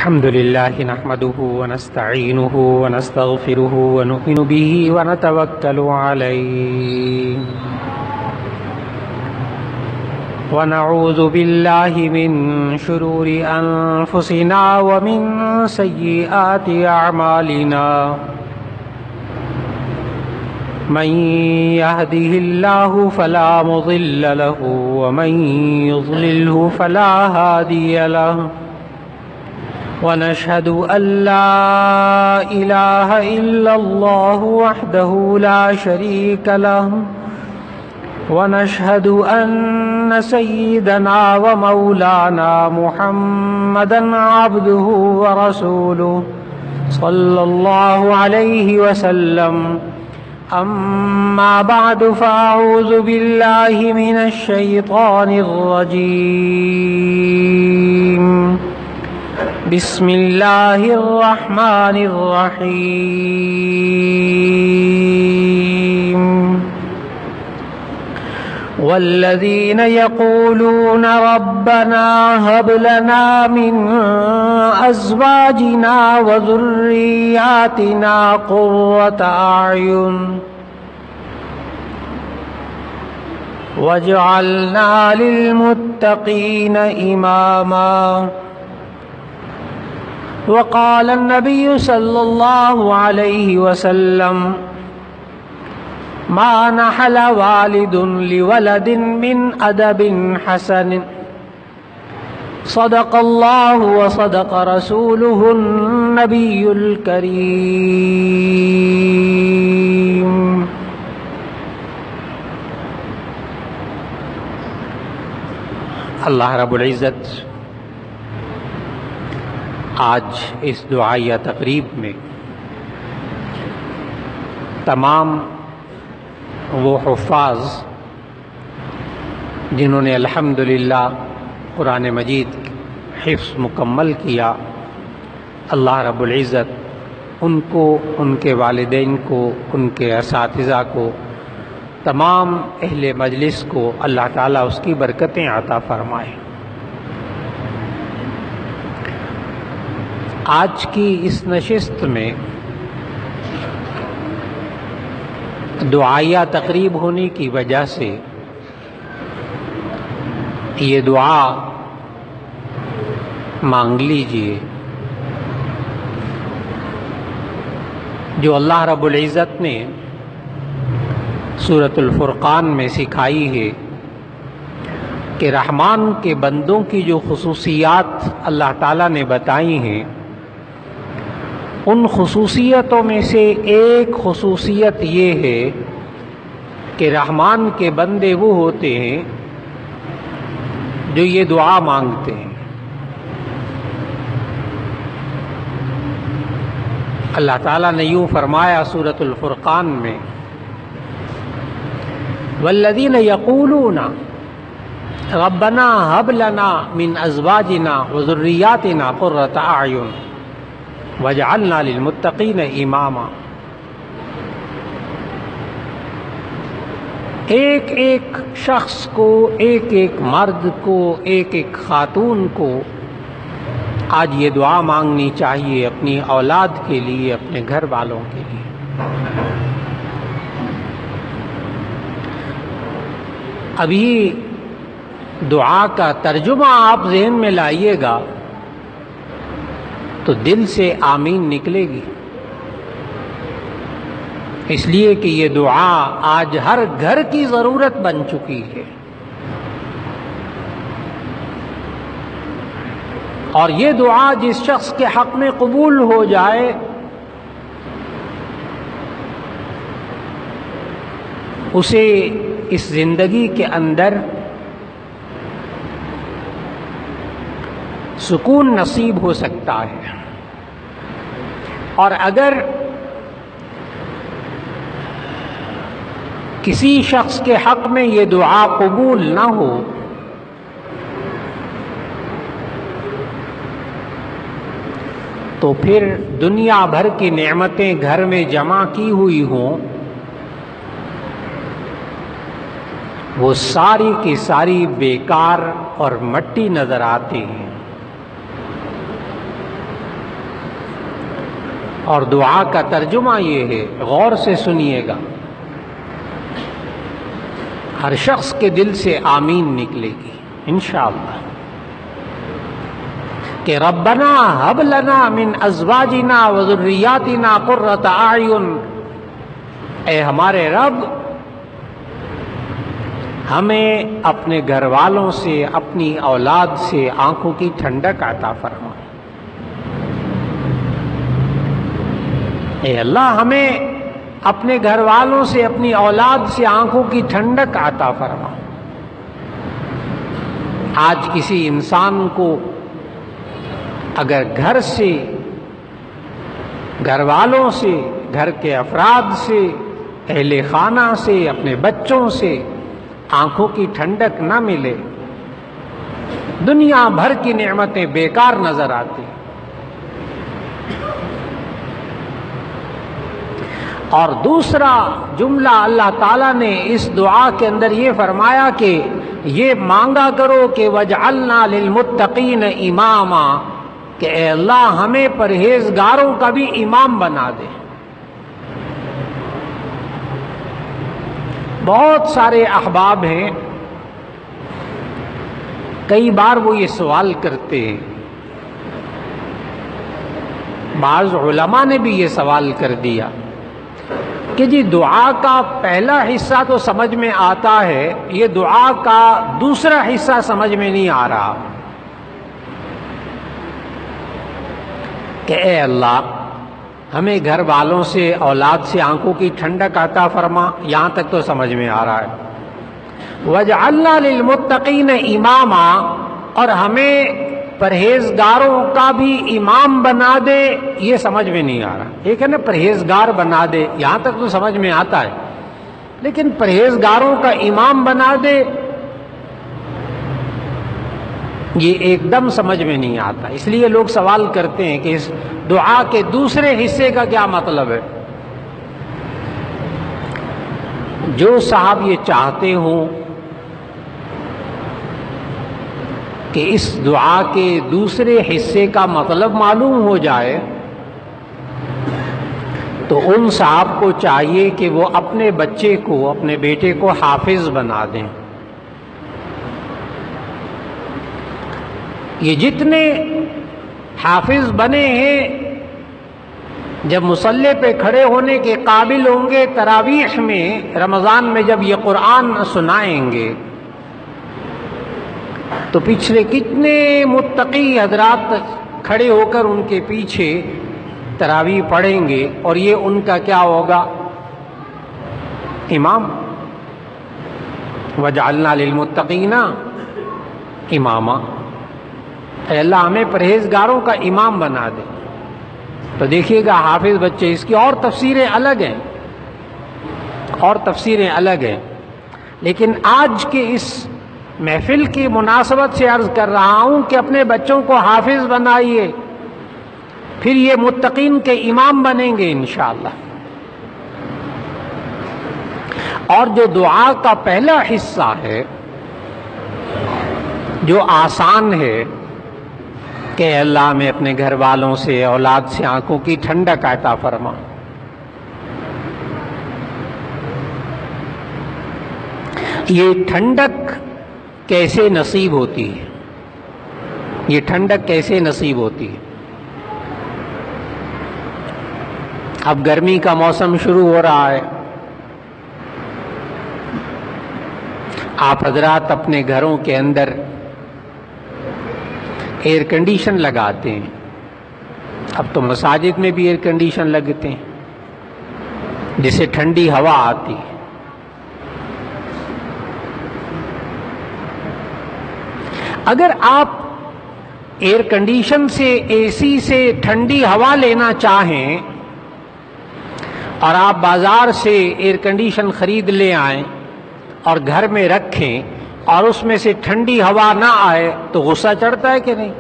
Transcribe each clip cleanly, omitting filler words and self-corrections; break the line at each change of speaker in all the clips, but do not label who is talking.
الحمد لله نحمده ونستعينه ونستغفره ونؤمن به ونتوكل عليه ونعوذ بالله من شرور أنفسنا ومن سيئات أعمالنا من يهده الله فلا مضل له ومن يضلله فلا هادي له ونشهد أن لا إله إلا الله وحده لا شريك له ونشهد أن سيدنا ومولانا محمدا عبده ورسوله صلى الله عليه وسلم أما بعد فأعوذ بالله من الشيطان الرجيم بسم الله الرحمن الرحيم والذين يقولون ربنا هب لنا من أزواجنا وذرياتنا قرة أعين واجعلنا للمتقين إماما وقال النبي صلى الله عليه وسلم ما نحل والد لولد من أدب حسن صدق الله وصدق رسوله النبي الكريم اللہ رب العزت آج اس دعائیہ تقریب میں تمام وہ حفاظ جنہوں نے الحمدللہ قرآن مجید حفظ مکمل کیا، اللہ رب العزت ان کو، ان کے والدین کو، ان کے اساتذہ کو، تمام اہل مجلس کو اللہ تعالیٰ اس کی برکتیں عطا فرمائے۔ آج کی اس نشست میں دعائیہ تقریب ہونے کی وجہ سے یہ دعا مانگ لیجئے جو اللہ رب العزت نے سورۃ الفرقان میں سکھائی ہے کہ رحمان کے بندوں کی جو خصوصیات اللہ تعالیٰ نے بتائی ہیں، ان خصوصیتوں میں سے ایک خصوصیت یہ ہے کہ رحمان کے بندے وہ ہوتے ہیں جو یہ دعا مانگتے ہیں۔ اللہ تعالیٰ نے یوں فرمایا سورۃ الفرقان میں، والذین یقولون ربنا هب لنا من ازواجنا وذریاتنا قرۃ اعین وجعلنا للمتقین اماما۔ ایک ایک شخص کو، ایک ایک مرد کو، ایک ایک خاتون کو آج یہ دعا مانگنی چاہیے اپنی اولاد کے لیے، اپنے گھر والوں کے لیے۔ ابھی دعا کا ترجمہ آپ ذہن میں لائیے گا تو دل سے آمین نکلے گی، اس لیے کہ یہ دعا آج ہر گھر کی ضرورت بن چکی ہے، اور یہ دعا جس شخص کے حق میں قبول ہو جائے اسے اس زندگی کے اندر سکون نصیب ہو سکتا ہے، اور اگر کسی شخص کے حق میں یہ دعا قبول نہ ہو تو پھر دنیا بھر کی نعمتیں گھر میں جمع کی ہوئی ہوں، وہ ساری کی ساری بیکار اور مٹی نظر آتی ہیں۔ اور دعا کا ترجمہ یہ ہے، غور سے سنیے گا، ہر شخص کے دل سے آمین نکلے گی انشاءاللہ، کہ ربنا ہب لنا من ازواجنا وذریاتنا قرۃ اعین، اے ہمارے رب ہمیں اپنے گھر والوں سے، اپنی اولاد سے آنکھوں کی ٹھنڈک عطا فرما۔ اے اللہ ہمیں اپنے گھر والوں سے، اپنی اولاد سے آنکھوں کی ٹھنڈک عطا فرما۔ آج کسی انسان کو اگر گھر سے، گھر والوں سے، گھر کے افراد سے، اہل خانہ سے، اپنے بچوں سے آنکھوں کی ٹھنڈک نہ ملے، دنیا بھر کی نعمتیں بیکار نظر آتی۔ اور دوسرا جملہ اللہ تعالیٰ نے اس دعا کے اندر یہ فرمایا کہ یہ مانگا کرو کہ وَجْعَلْنَا لِلْمُتَّقِينَ إِمَامًا، کہ اے اللہ ہمیں پرہیزگاروں کا بھی امام بنا دے۔ بہت سارے احباب ہیں، کئی بار وہ یہ سوال کرتے ہیں، بعض علماء نے بھی یہ سوال کر دیا کہ جی دعا کا پہلا حصہ تو سمجھ میں آتا ہے، یہ دعا کا دوسرا حصہ سمجھ میں نہیں آ رہا، کہ اے اللہ ہمیں گھر والوں سے، اولاد سے آنکھوں کی ٹھنڈک عطا فرما، یہاں تک تو سمجھ میں آ رہا ہے۔ وَجْعَلْنَا لِلْمُتَّقِينَ إِمَامًا، اور ہمیں پرہیزگاروں کا بھی امام بنا دے، یہ سمجھ میں نہیں آ رہا۔ ایک ہے نا پرہیزگار بنا دے، یہاں تک تو سمجھ میں آتا ہے، لیکن پرہیزگاروں کا امام بنا دے یہ ایک دم سمجھ میں نہیں آتا۔ اس لیے لوگ سوال کرتے ہیں کہ اس دعا کے دوسرے حصے کا کیا مطلب ہے۔ جو صاحب یہ چاہتے ہوں کہ اس دعا کے دوسرے حصے کا مطلب معلوم ہو جائے تو ان صاحب کو چاہیے کہ وہ اپنے بچے کو، اپنے بیٹے کو حافظ بنا دیں۔ یہ جتنے حافظ بنے ہیں جب مصلی پہ کھڑے ہونے کے قابل ہوں گے، تراویح میں رمضان میں جب یہ قرآن سنائیں گے تو پچھلے کتنے متقی حضرات کھڑے ہو کر ان کے پیچھے تراویح پڑھیں گے، اور یہ ان کا کیا ہوگا؟ امام۔ وَجْعَلْنَا لِلْمُتَّقِينَ إِمَامًا، اے اللہ ہمیں پرہیزگاروں کا امام بنا دے۔ تو دیکھیے گا حافظ بچے، اس کی اور تفسیریں الگ ہیں، اور تفسیریں الگ ہیں، لیکن آج کے اس محفل کی مناسبت سے عرض کر رہا ہوں کہ اپنے بچوں کو حافظ بنائیے، پھر یہ متقین کے امام بنیں گے انشاءاللہ۔ اور جو دعا کا پہلا حصہ ہے جو آسان ہے کہ اے اللہ میں اپنے گھر والوں سے، اولاد سے آنکھوں کی ٹھنڈک عطا فرما، یہ ٹھنڈک کیسے نصیب ہوتی ہے؟ یہ ٹھنڈک کیسے نصیب ہوتی ہے؟ اب گرمی کا موسم شروع ہو رہا ہے، آپ حضرات اپنے گھروں کے اندر ایئر کنڈیشن لگاتے ہیں، اب تو مساجد میں بھی ایئر کنڈیشن لگتے ہیں جس سے ٹھنڈی ہوا آتی ہے۔ اگر آپ ایئر کنڈیشن سے، اے سی سے ٹھنڈی ہوا لینا چاہیں اور آپ بازار سے ایئر کنڈیشن خرید لے آئیں اور گھر میں رکھیں اور اس میں سے ٹھنڈی ہوا نہ آئے تو غصہ چڑھتا ہے کہ نہیں؟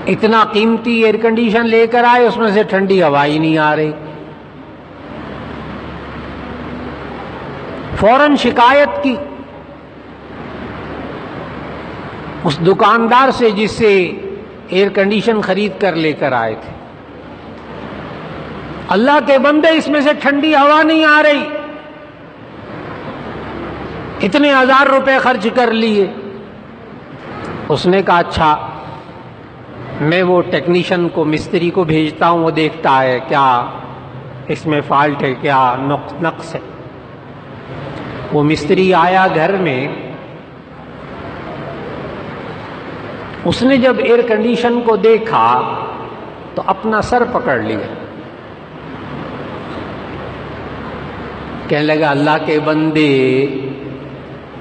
اتنا قیمتی ایئر کنڈیشن لے کر آئے، اس میں سے ٹھنڈی ہوا ہی نہیں آ رہی، فوراً شکایت کی اس دکاندار سے جس سے ایئر کنڈیشن خرید کر لے کر آئے تھے۔ اللہ کے بندے اس میں سے ٹھنڈی ہوا نہیں آ رہی، اتنے 1000 روپے خرچ کر لیے۔ اس نے کہا اچھا میں وہ ٹیکنیشین کو، مستری کو بھیجتا ہوں، وہ دیکھتا ہے کیا اس میں فالٹ ہے، کیا نقص ہے۔ وہ مستری آیا گھر میں، اس نے جب ایئر کنڈیشن کو دیکھا تو اپنا سر پکڑ لیا، کہنے لگا اللہ کے بندے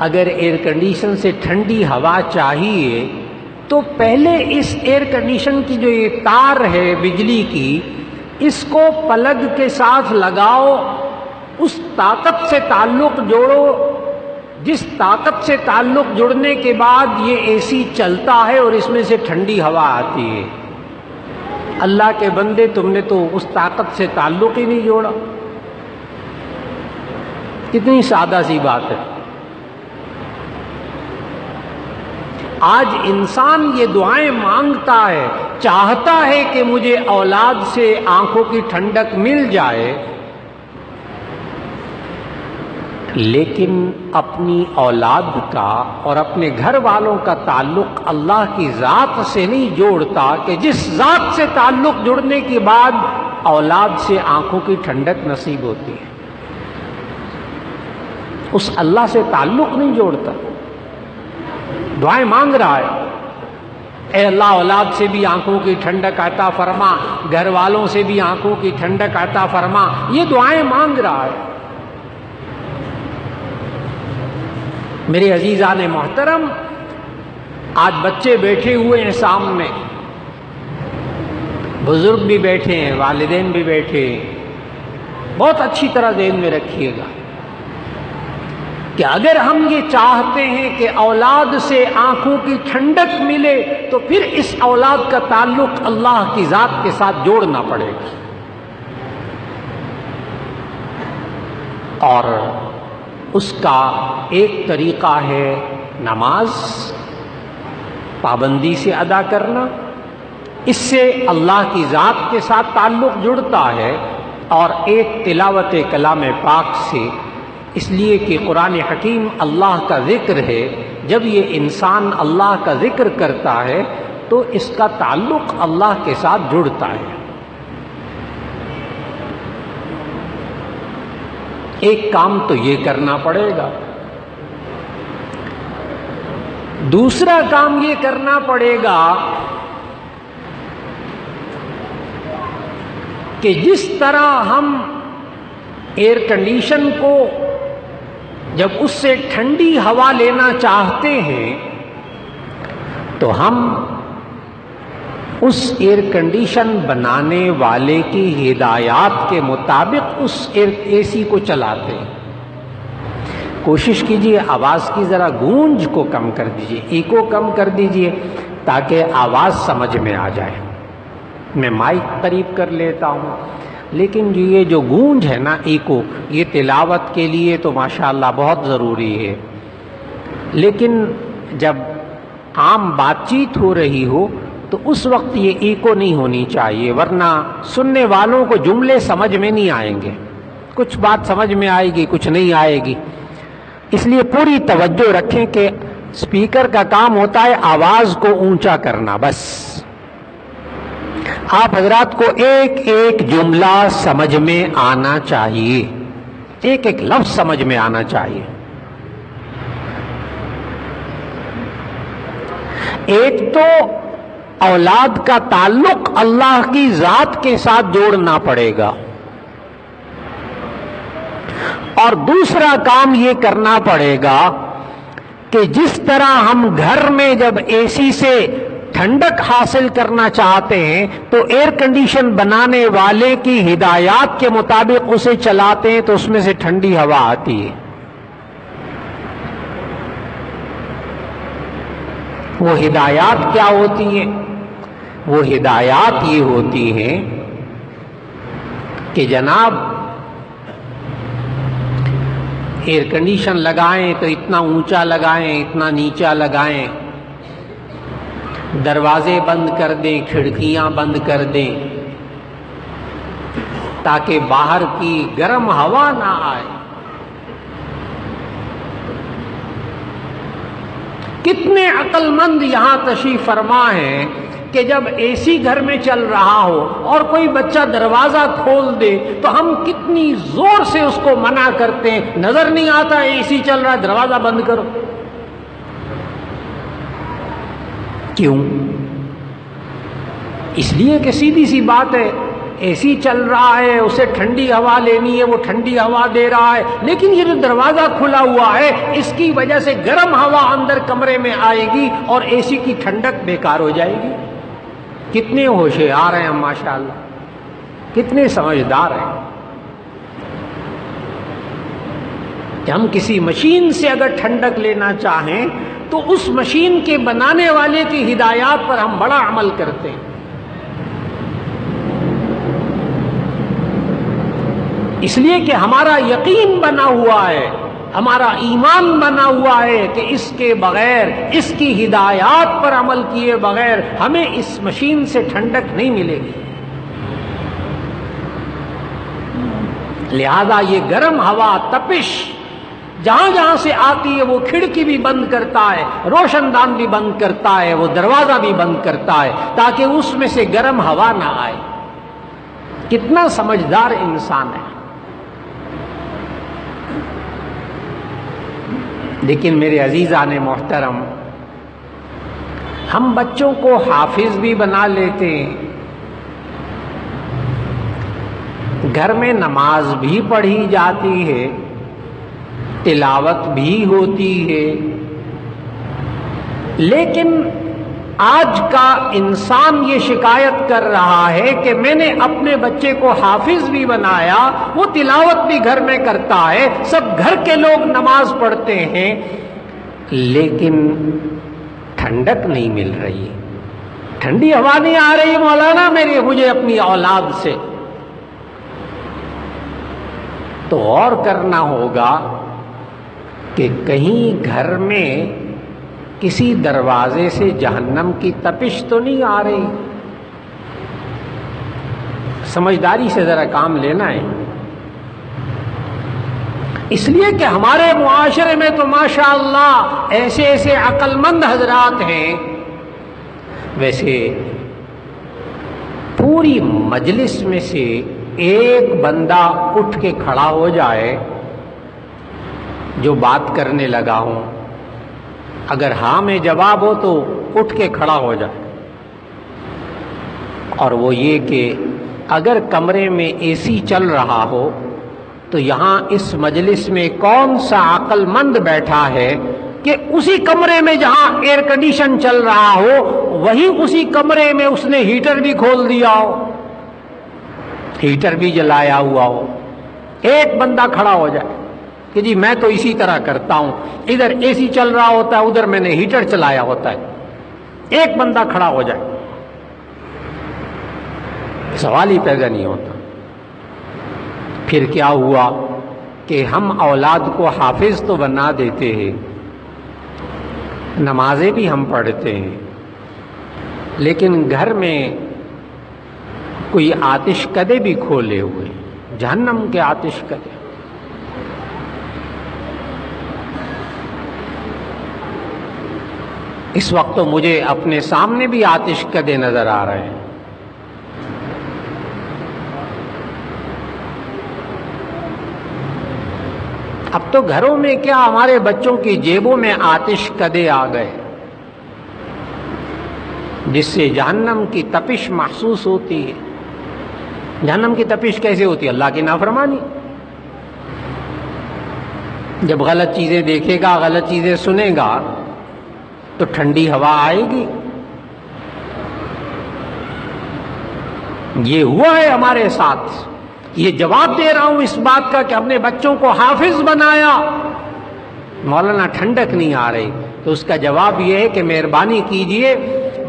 اگر ایئر کنڈیشن سے ٹھنڈی ہوا چاہیے تو پہلے اس ایئر کنڈیشن کی جو یہ تار ہے بجلی کی، اس کو پلگ کے ساتھ لگاؤ، اس طاقت سے تعلق جوڑو، جس طاقت سے تعلق جڑنے کے بعد یہ اے سی چلتا ہے اور اس میں سے ٹھنڈی ہوا آتی ہے۔ اللہ کے بندے تم نے تو اس طاقت سے تعلق ہی نہیں جوڑا۔ کتنی سادہ سی بات ہے۔ آج انسان یہ دعائیں مانگتا ہے، چاہتا ہے کہ مجھے اولاد سے آنکھوں کی ٹھنڈک مل جائے، لیکن اپنی اولاد کا اور اپنے گھر والوں کا تعلق اللہ کی ذات سے نہیں جوڑتا کہ جس ذات سے تعلق جڑنے کے بعد اولاد سے آنکھوں کی ٹھنڈک نصیب ہوتی ہے، اس اللہ سے تعلق نہیں جوڑتا۔ دعائیں مانگ رہا ہے، اے اللہ اولاد سے بھی آنکھوں کی ٹھنڈک عطا فرما، گھر والوں سے بھی آنکھوں کی ٹھنڈک عطا فرما، یہ دعائیں مانگ رہا ہے۔ میرے عزیزان محترم، آج بچے بیٹھے ہوئے ہیں سامنے، بزرگ بھی بیٹھے ہیں، والدین بھی بیٹھے ہیں، بہت اچھی طرح ذہن میں رکھیے گا کہ اگر ہم یہ چاہتے ہیں کہ اولاد سے آنکھوں کی ٹھنڈک ملے تو پھر اس اولاد کا تعلق اللہ کی ذات کے ساتھ جوڑنا پڑے گا، اور اس کا ایک طریقہ ہے نماز پابندی سے ادا کرنا، اس سے اللہ کی ذات کے ساتھ تعلق جڑتا ہے، اور ایک تلاوت کلام پاک سے، اس لیے کہ قرآن حکیم اللہ کا ذکر ہے، جب یہ انسان اللہ کا ذکر کرتا ہے تو اس کا تعلق اللہ کے ساتھ جڑتا ہے۔ ایک کام تو یہ کرنا پڑے گا، دوسرا کام یہ کرنا پڑے گا کہ جس طرح ہم ایئر کنڈیشن کو جب اس سے ٹھنڈی ہوا لینا چاہتے ہیں تو ہم اس ایئر کنڈیشن بنانے والے کی ہدایات کے مطابق اس اے سی کو چلاتے ہیں۔ کوشش کیجئے آواز کی ذرا گونج کو کم کر دیجئے، ایکو کم کر دیجئے تاکہ آواز سمجھ میں آ جائے۔ میں مائک قریب کر لیتا ہوں، لیکن یہ جو گونج ہے نا، ایکو، یہ تلاوت کے لیے تو ماشاءاللہ بہت ضروری ہے، لیکن جب عام بات چیت ہو رہی ہو تو اس وقت یہ ایکو نہیں ہونی چاہیے، ورنہ سننے والوں کو جملے سمجھ میں نہیں آئیں گے، کچھ بات سمجھ میں آئے گی کچھ نہیں آئے گی۔ اس لیے پوری توجہ رکھیں کہ اسپیکر کا کام ہوتا ہے آواز کو اونچا کرنا، بس آپ حضرات کو ایک ایک جملہ سمجھ میں آنا چاہیے، ایک ایک لفظ سمجھ میں آنا چاہیے۔ ایک تو اولاد کا تعلق اللہ کی ذات کے ساتھ جوڑنا پڑے گا، اور دوسرا کام یہ کرنا پڑے گا کہ جس طرح ہم گھر میں جب اے سی سے ٹھنڈک حاصل کرنا چاہتے ہیں تو ایئر کنڈیشن بنانے والے کی ہدایات کے مطابق اسے چلاتے ہیں تو اس میں سے ٹھنڈی ہوا آتی ہے۔ وہ ہدایات کیا ہوتی ہیں؟ وہ ہدایات یہ ہوتی ہیں کہ جناب ایئر کنڈیشن لگائیں تو اتنا اونچا لگائیں، اتنا نیچا لگائیں، دروازے بند کر دیں، کھڑکیاں بند کر دیں، تاکہ باہر کی گرم ہوا نہ آئے۔ کتنے عقل مند یہاں تشریف فرما ہیں کہ جب اے سی گھر میں چل رہا ہو اور کوئی بچہ دروازہ کھول دے تو ہم کتنی زور سے اس کو منع کرتے ہیں، نظر نہیں آتا اے سی چل رہا ہے، دروازہ بند کرو۔ کیوں؟ اس لیے کہ سیدھی سی بات ہے، اے سی چل رہا ہے، اسے ٹھنڈی ہوا لینی ہے، وہ ٹھنڈی ہوا دے رہا ہے، لیکن یہ جو دروازہ کھلا ہوا ہے اس کی وجہ سے گرم ہوا اندر کمرے میں آئے گی اور اے سی کی ٹھنڈک بیکار ہو جائے گی۔ کتنے ہوشیار ہیں ہم ماشاءاللہ، کتنے سمجھدار ہیں کہ ہم کسی مشین سے اگر ٹھنڈک لینا چاہیں تو اس مشین کے بنانے والے کی ہدایات پر ہم بڑا عمل کرتے ہیں، اس لیے کہ ہمارا یقین بنا ہوا ہے، ہمارا ایمان بنا ہوا ہے کہ اس کے بغیر، اس کی ہدایات پر عمل کیے بغیر ہمیں اس مشین سے ٹھنڈک نہیں ملے گی۔ لہذا یہ گرم ہوا، تپش جہاں جہاں سے آتی ہے وہ کھڑکی بھی بند کرتا ہے، روشن دان بھی بند کرتا ہے، وہ دروازہ بھی بند کرتا ہے تاکہ اس میں سے گرم ہوا نہ آئے۔ کتنا سمجھدار انسان ہے۔ لیکن میرے عزیزان محترم، ہم بچوں کو حافظ بھی بنا لیتے ہیں، گھر میں نماز بھی پڑھی جاتی ہے، تلاوت بھی ہوتی ہے، لیکن آج کا انسان یہ شکایت کر رہا ہے کہ میں نے اپنے بچے کو حافظ بھی بنایا، وہ تلاوت بھی گھر میں کرتا ہے، سب گھر کے لوگ نماز پڑھتے ہیں، لیکن ٹھنڈک نہیں مل رہی، ٹھنڈی ہوا نہیں آ رہی مولانا مجھے اپنی اولاد سے۔ تو غور کرنا ہوگا کہ کہیں گھر میں کسی دروازے سے جہنم کی تپش تو نہیں آ رہی۔ سمجھداری سے ذرا کام لینا ہے، اس لیے کہ ہمارے معاشرے میں تو ماشاءاللہ ایسے ایسے عقل مند حضرات ہیں، ویسے پوری مجلس میں سے ایک بندہ اٹھ کے کھڑا ہو جائے جو بات کرنے لگا ہوں، اگر ہاں میں جواب ہو تو اٹھ کے کھڑا ہو جائے، اور وہ یہ کہ اگر کمرے میں اے سی چل رہا ہو تو یہاں اس مجلس میں کون سا عقل مند بیٹھا ہے کہ اسی کمرے میں جہاں ایئر کنڈیشن چل رہا ہو وہیں اسی کمرے میں اس نے ہیٹر بھی کھول دیا ہو، ہیٹر بھی جلایا ہوا ہو۔ ایک بندہ کھڑا ہو جائے کہ جی میں تو اسی طرح کرتا ہوں، ادھر اے سی چل رہا ہوتا ہے، ادھر میں نے ہیٹر چلایا ہوتا ہے، ایک بندہ کھڑا ہو جائے، سوال ہی پیدا نہیں ہوتا۔ پھر کیا ہوا کہ ہم اولاد کو حافظ تو بنا دیتے ہیں، نمازیں بھی ہم پڑھتے ہیں، لیکن گھر میں کوئی آتش کدے بھی کھولے ہوئے، جہنم کے آتش کدے۔ اس وقت تو مجھے اپنے سامنے بھی آتش کدے نظر آ رہے ہیں۔ اب تو گھروں میں کیا ہمارے بچوں کی جیبوں میں آتش کدے آ گئے، جس سے جہنم کی تپش محسوس ہوتی ہے۔ جہنم کی تپش کیسے ہوتی ہے؟ اللہ کی نافرمانی۔ جب غلط چیزیں دیکھے گا، غلط چیزیں سنے گا تو ٹھنڈی ہوا آئے گی۔ یہ ہوا ہے ہمارے ساتھ، یہ جواب دے رہا ہوں اس بات کا کہ ہم نے بچوں کو حافظ بنایا، مولانا ٹھنڈک نہیں آ رہی، تو اس کا جواب یہ ہے کہ مہربانی کیجئے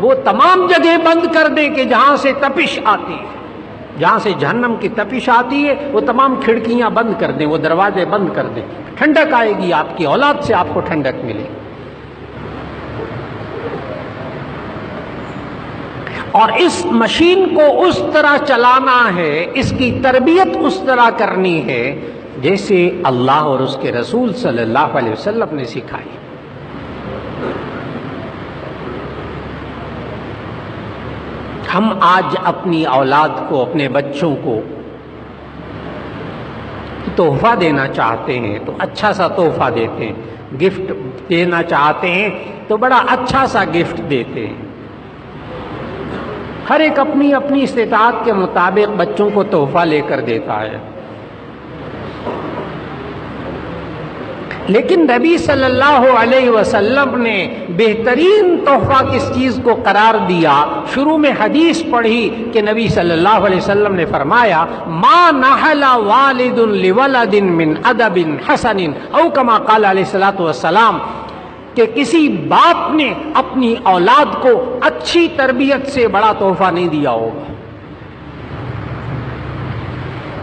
وہ تمام جگہ بند کر دیں کہ جہاں سے تپش آتی ہے، جہاں سے جہنم کی تپش آتی ہے وہ تمام کھڑکیاں بند کر دیں، وہ دروازے بند کر دیں، ٹھنڈک آئے گی، آپ کی اولاد سے آپ کو ٹھنڈک ملے گی۔ اور اس مشین کو اس طرح چلانا ہے، اس کی تربیت اس طرح کرنی ہے جیسے اللہ اور اس کے رسول صلی اللہ علیہ وسلم نے سکھائی۔ ہم آج اپنی اولاد کو، اپنے بچوں کو تحفہ دینا چاہتے ہیں تو اچھا سا تحفہ دیتے ہیں، گفٹ دینا چاہتے ہیں تو بڑا اچھا سا گفٹ دیتے ہیں۔ ہر ایک اپنی اپنی استطاعت کے مطابق بچوں کو تحفہ لے کر دیتا ہے، لیکن نبی صلی اللہ علیہ وسلم نے بہترین تحفہ کس چیز کو قرار دیا؟ شروع میں حدیث پڑھی کہ نبی صلی اللہ علیہ وسلم نے فرمایا ما نحل والد لولد من ادب حسن او کما قال علیہ الصلوۃ والسلام، کہ کسی باپ نے اپنی اولاد کو اچھی تربیت سے بڑا تحفہ نہیں دیا ہوگا۔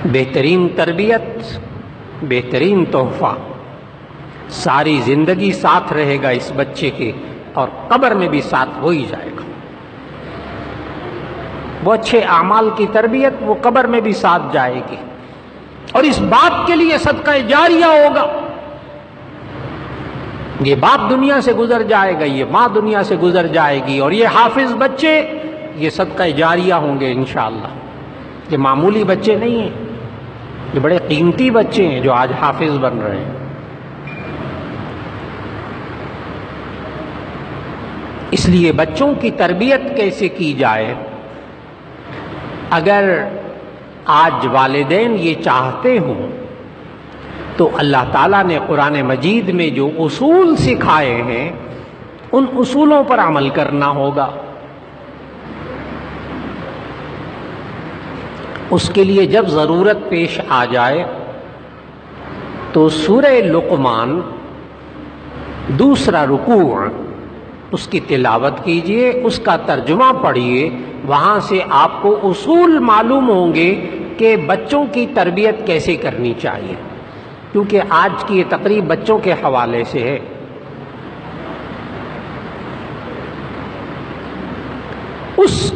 بہترین تربیت، بہترین تحفہ ساری زندگی ساتھ رہے گا اس بچے کے، اور قبر میں بھی ساتھ ہو ہی جائے گا۔ وہ اچھے اعمال کی تربیت وہ قبر میں بھی ساتھ جائے گی، اور اس باپ کے لیے صدقہ جاریہ ہوگا۔ یہ باپ دنیا سے گزر جائے گا، یہ ماں دنیا سے گزر جائے گی، اور یہ حافظ بچے یہ صدقہ جاریہ ہوں گے انشاءاللہ۔ یہ معمولی بچے نہیں ہیں، یہ بڑے قیمتی بچے ہیں جو آج حافظ بن رہے ہیں۔ اس لیے بچوں کی تربیت کیسے کی جائے؟ اگر آج والدین یہ چاہتے ہوں تو اللہ تعالیٰ نے قرآن مجید میں جو اصول سکھائے ہیں ان اصولوں پر عمل کرنا ہوگا۔ اس کے لیے جب ضرورت پیش آ جائے تو سورہ لقمان دوسرا رکوع اس کی تلاوت کیجئے، اس کا ترجمہ پڑھیے، وہاں سے آپ کو اصول معلوم ہوں گے کہ بچوں کی تربیت کیسے کرنی چاہیے، کیونکہ آج کی یہ تقریب بچوں کے حوالے سے ہے۔ اس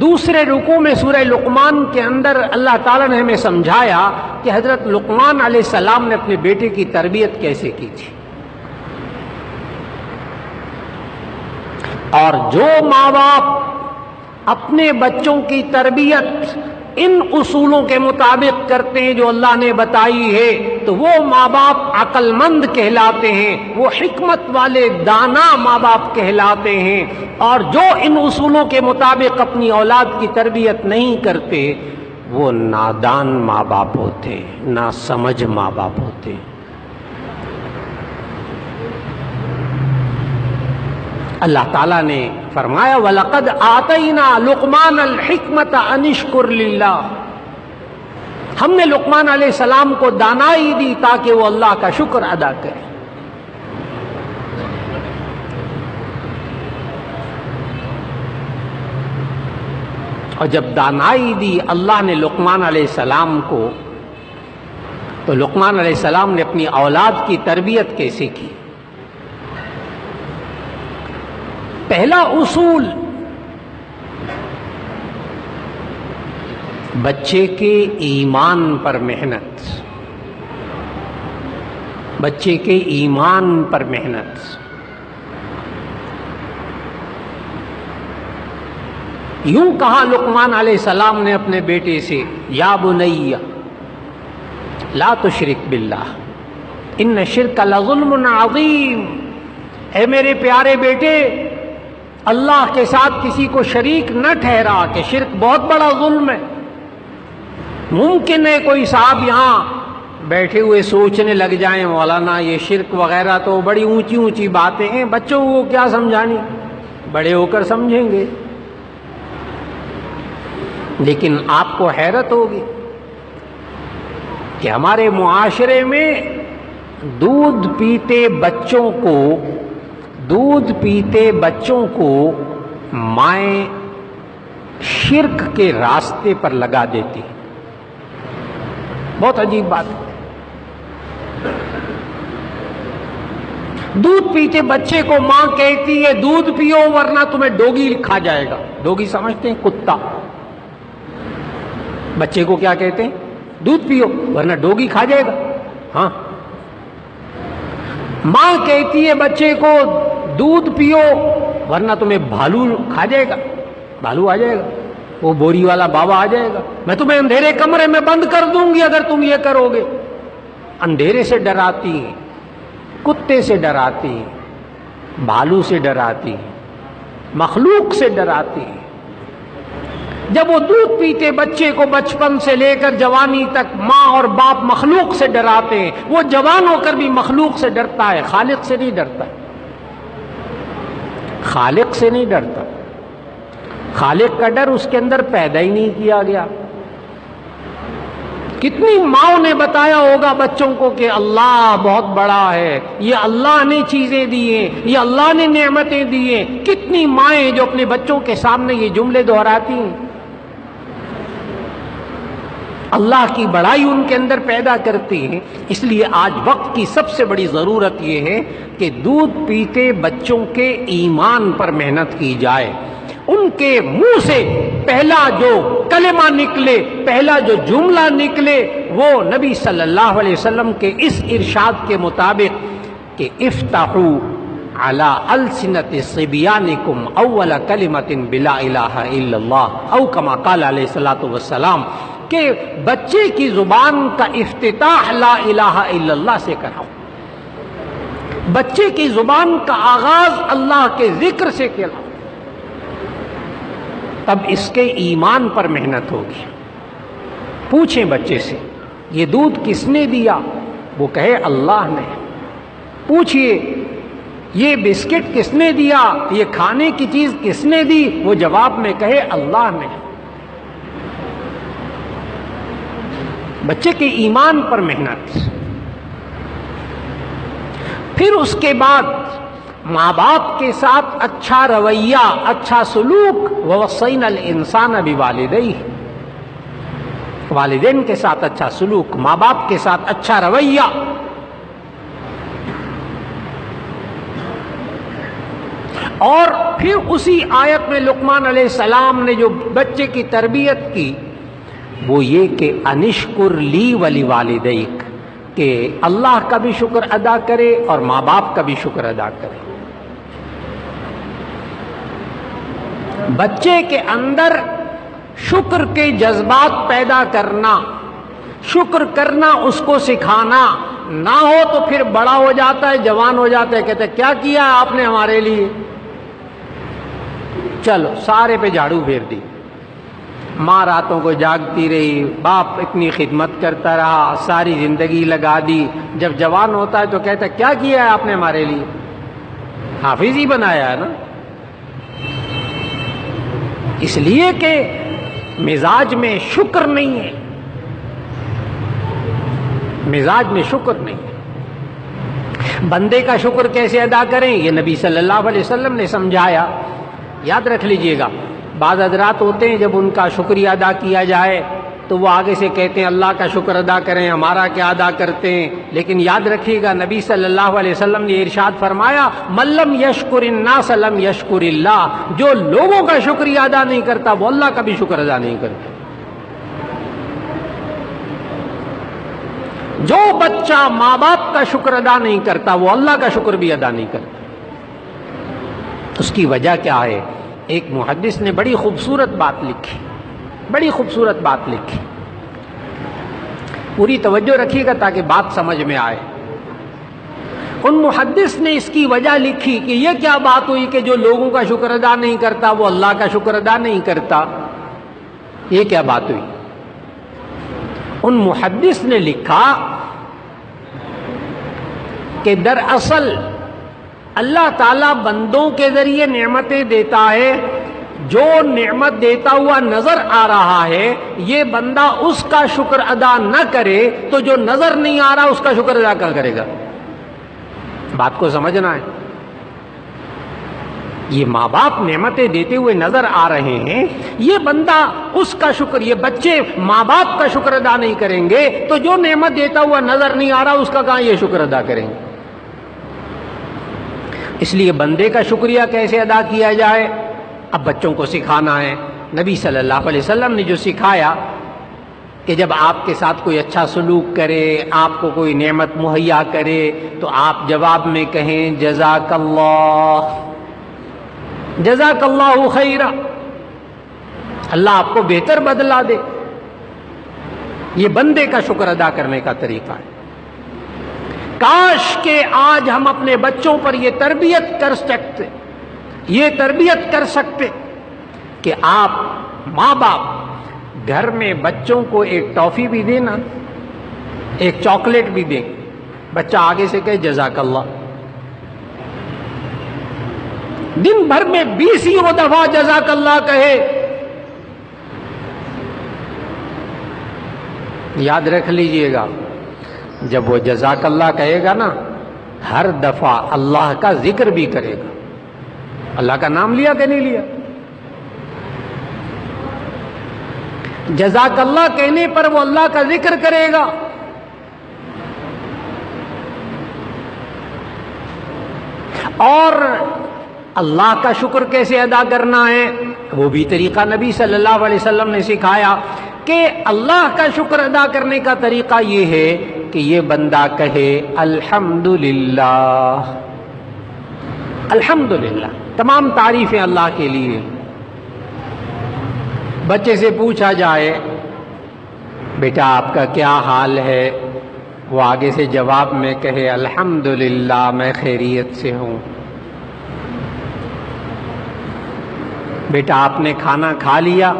دوسرے رکوع میں سورہ لقمان کے اندر اللہ تعالیٰ نے ہمیں سمجھایا کہ حضرت لقمان علیہ السلام نے اپنے بیٹے کی تربیت کیسے کی تھی، اور جو ماں باپ اپنے بچوں کی تربیت ان اصولوں کے مطابق کرتے ہیں جو اللہ نے بتائی ہے تو وہ ماں باپ عقل مند کہلاتے ہیں، وہ حکمت والے دانا ماں باپ کہلاتے ہیں، اور جو ان اصولوں کے مطابق اپنی اولاد کی تربیت نہیں کرتے وہ نادان ماں باپ ہوتے ہیں، ناسمجھ ماں باپ ہوتے ہیں۔ اللہ تعالیٰ نے فرمایا وَلَقَدْ آتَيْنَا لُقْمَانَ الْحِكْمَةَ أَنِ اشْكُرْ لِلَّهِ، ہم نے لقمان علیہ السلام کو دانائی دی تاکہ وہ اللہ کا شکر ادا کرے۔ اور جب دانائی دی اللہ نے لقمان علیہ السلام کو، تو لقمان علیہ السلام نے اپنی اولاد کی تربیت کیسے کی؟ پہلا اصول، بچے کے ایمان پر محنت، بچے کے ایمان پر محنت۔ یوں کہا لقمان علیہ السلام نے اپنے بیٹے سے یا بنی لا تشرک باللہ ان الشرک لظلم عظیم، اے میرے پیارے بیٹے اللہ کے ساتھ کسی کو شریک نہ ٹھہرا، کہ شرک بہت بڑا ظلم ہے۔ ممکن ہے کوئی صاحب یہاں بیٹھے ہوئے سوچنے لگ جائیں مولانا یہ شرک وغیرہ تو بڑی اونچی اونچی باتیں ہیں، بچوں کو کیا سمجھانی، بڑے ہو کر سمجھیں گے۔ لیکن آپ کو حیرت ہوگی کہ ہمارے معاشرے میں دودھ پیتے بچوں کو مائیں شرک کے راستے پر لگا دیتی، بہت عجیب بات ہے۔ دودھ پیتے بچے کو ماں کہتی ہے دودھ پیو ورنہ تمہیں ڈوگی کھا جائے گا. ڈوگی سمجھتے ہیں؟ کتا. بچے کو کیا کہتے ہیں؟ دودھ پیو ورنہ ڈوگی کھا جائے گا. ہاں. ماں کہتی ہے بچے کو دودھ پیو ورنہ تمہیں بھالو کھا جائے گا، بھالو آ جائے گا، وہ بوری والا بابا آ جائے گا، میں تمہیں اندھیرے کمرے میں بند کر دوں گی اگر تم یہ کرو گے. اندھیرے سے ڈراتی ہیں، کتے سے ڈراتی ہیں، بھالو سے ڈراتی ہیں، مخلوق سے ڈراتی ہیں. جب وہ دودھ پیتے بچے کو بچپن سے لے کر جوانی تک ماں اور باپ مخلوق سے ڈراتے ہیں، وہ جوان ہو کر بھی مخلوق سے ڈرتا ہے، خالق سے نہیں ڈرتا. خالق سے نہیں ڈرتا. خالق کا ڈر اس کے اندر پیدا ہی نہیں کیا گیا. کتنی ماؤں نے بتایا ہوگا بچوں کو کہ اللہ بہت بڑا ہے، یہ اللہ نے چیزیں دی ہیں، یہ اللہ نے نعمتیں دی ہیں. کتنی مائیں جو اپنے بچوں کے سامنے یہ جملے دہراتی ہیں، اللہ کی بڑائی ان کے اندر پیدا کرتی ہیں. اس لیے آج وقت کی سب سے بڑی ضرورت یہ ہے کہ دودھ پیتے بچوں کے ایمان پر محنت کی جائے. ان کے منہ سے پہلا جو کلمہ نکلے، پہلا جو جملہ نکلے، وہ نبی صلی اللہ علیہ وسلم کے اس ارشاد کے مطابق کہ افتحوا علی السنۃ صبیانکم اول کلمۃ بلا الہ الا اللہ او کما قال علیہ الصلوۃ والسلام، کہ بچے کی زبان کا افتتاح لا الہ الا اللہ سے کراؤ. بچے کی زبان کا آغاز اللہ کے ذکر سے کراؤ، تب اس کے ایمان پر محنت ہوگی. پوچھیں بچے سے یہ دودھ کس نے دیا، وہ کہے اللہ نے. پوچھئے یہ بسکٹ کس نے دیا، یہ کھانے کی چیز کس نے دی، وہ جواب میں کہے اللہ نے. بچے کے ایمان پر محنت. پھر اس کے بعد ماں باپ کے ساتھ اچھا رویہ، اچھا سلوک. وَوَصَّيْنَا الْإِنسَانَ بِوَالِدَيْهِ، والدین کے ساتھ اچھا سلوک، ماں باپ کے ساتھ اچھا رویہ. اور پھر اسی آیت میں لقمان علیہ السلام نے جو بچے کی تربیت کی وہ یہ کہ انشکر لی ولی والدیک، کہ اللہ کا بھی شکر ادا کرے اور ماں باپ کا بھی شکر ادا کرے. بچے کے اندر شکر کے جذبات پیدا کرنا، شکر کرنا اس کو سکھانا. نہ ہو تو پھر بڑا ہو جاتا ہے، جوان ہو جاتا ہے، کہتے ہیں کیا کیا ہے آپ نے ہمارے لیے، چلو سارے پہ جھاڑو پھیر دی. ماں راتوں کو جاگتی رہی، باپ اتنی خدمت کرتا رہا، ساری زندگی لگا دی. جب جوان ہوتا ہے تو کہتا ہے کیا کیا ہے آپ نے ہمارے لیے، حافظ ہی بنایا ہے نا. اس لیے کہ مزاج میں شکر نہیں ہے، مزاج میں شکر نہیں ہے. بندے کا شکر کیسے ادا کریں یہ نبی صلی اللہ علیہ وسلم نے سمجھایا. یاد رکھ لیجئے گا، بعض حضرات ہوتے ہیں جب ان کا شکریہ ادا کیا جائے تو وہ آگے سے کہتے ہیں اللہ کا شکر ادا کریں، ہمارا کیا ادا کرتے ہیں. لیکن یاد رکھیے گا نبی صلی اللہ علیہ وسلم نے ارشاد فرمایا من لم یشکر الناس لم یشکر اللہ، جو لوگوں کا شکریہ ادا نہیں کرتا وہ اللہ کا بھی شکر ادا نہیں کرتا. جو بچہ ماں باپ کا شکر ادا نہیں کرتا وہ اللہ کا شکر بھی ادا نہیں کرتا. اس کی وجہ کیا ہے؟ ایک محدث نے بڑی خوبصورت بات لکھی، بڑی خوبصورت بات لکھی. پوری توجہ رکھیے گا تاکہ بات سمجھ میں آئے. ان محدث نے اس کی وجہ لکھی کہ یہ کیا بات ہوئی کہ جو لوگوں کا شکر ادا نہیں کرتا وہ اللہ کا شکر ادا نہیں کرتا، یہ کیا بات ہوئی؟ ان محدث نے لکھا کہ دراصل اللہ تعالیٰ بندوں کے ذریعے نعمتیں دیتا ہے، جو نعمت دیتا ہوا نظر آ رہا ہے یہ بندہ اس کا شکر ادا نہ کرے تو جو نظر نہیں آ رہا اس کا شکر ادا کیا کرے گا. بات کو سمجھنا ہے. یہ ماں باپ نعمتیں دیتے ہوئے نظر آ رہے ہیں، یہ بندہ اس کا شکر، یہ بچے ماں باپ کا شکر ادا نہیں کریں گے تو جو نعمت دیتا ہوا نظر نہیں آ رہا اس کا کہاں یہ شکر ادا کریں گے. اس لیے بندے کا شکریہ کیسے ادا کیا جائے، اب بچوں کو سکھانا ہے۔ نبی صلی اللہ علیہ وسلم نے جو سکھایا کہ جب آپ کے ساتھ کوئی اچھا سلوک کرے، آپ کو کوئی نعمت مہیا کرے، تو آپ جواب میں کہیں جزاک اللہ خیرا، اللہ آپ کو بہتر بدلہ دے۔ یہ بندے کا شکر ادا کرنے کا طریقہ ہے۔ کاش کہ آج ہم اپنے بچوں پر یہ تربیت کر سکتے کہ آپ ماں باپ گھر میں بچوں کو ایک ٹافی بھی دیں نا، ایک چاکلیٹ بھی دیں، بچہ آگے سے کہے جزاک اللہ، دن بھر میں 20 دفعہ جزاک اللہ کہے۔ یاد رکھ لیجئے گا، جب وہ جزاک اللہ کہے گا نا، ہر دفعہ اللہ کا ذکر بھی کرے گا۔ اللہ کا نام لیا کہ نہیں لیا؟ جزاک اللہ کہنے پر وہ اللہ کا ذکر کرے گا۔ اور اللہ کا شکر کیسے ادا کرنا ہے، وہ بھی طریقہ نبی صلی اللہ علیہ وسلم نے سکھایا کہ اللہ کا شکر ادا کرنے کا طریقہ یہ ہے کہ یہ بندہ کہے الحمدللہ، الحمدللہ، تمام تعریفیں اللہ کے لیے۔ بچے سے پوچھا جائے بیٹا آپ کا کیا حال ہے، وہ آگے سے جواب میں کہے الحمدللہ میں خیریت سے ہوں۔ بیٹا آپ نے کھانا کھا لیا؟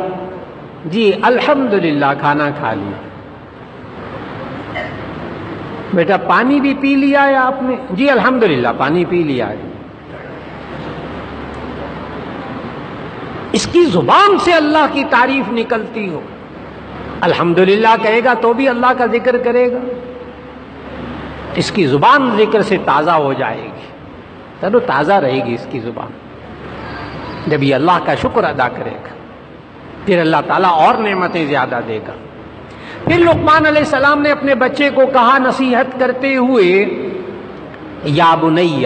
جی الحمدللہ کھانا کھا لیا۔ بیٹا پانی بھی پی لیا ہے آپ نے؟ جی الحمدللہ پانی پی لیا ہے۔ اس کی زبان سے اللہ کی تعریف نکلتی ہو، الحمدللہ کہے گا تو بھی اللہ کا ذکر کرے گا، اس کی زبان ذکر سے تازہ ہو جائے گی، تر و تازہ رہے گی اس کی زبان جب یہ اللہ کا شکر ادا کرے گا، پھر اللہ تعالیٰ اور نعمتیں زیادہ دے گا۔ پھر لقمان علیہ السلام نے اپنے بچے کو کہا نصیحت کرتے ہوئے، یا بنی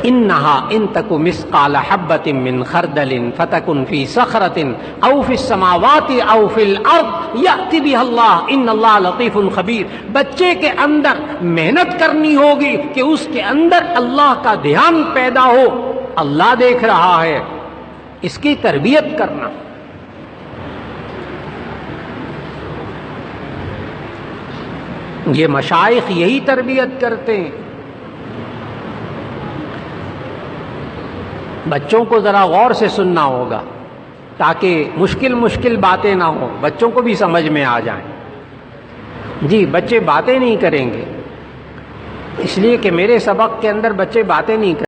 انہا ان تک مثقال حبۃ من خردل فتکن فی صخرۃ او فی السماوات او فی الارض یأتی بها اللہ ان اللہ لطیف خبیر۔ بچے کے اندر محنت کرنی ہوگی کہ اس کے اندر اللہ کا دھیان پیدا ہو، اللہ دیکھ رہا ہے، اس کی تربیت کرنا۔ یہ مشائخ یہی تربیت کرتے ہیں۔ بچوں کو ذرا غور سے سننا ہوگا تاکہ مشکل باتیں نہ ہوں، بچوں کو بھی سمجھ میں آ جائیں۔ جی بچے باتیں نہیں کریں گے، اس لیے کہ میرے سبق کے اندر بچے باتیں نہیں کریں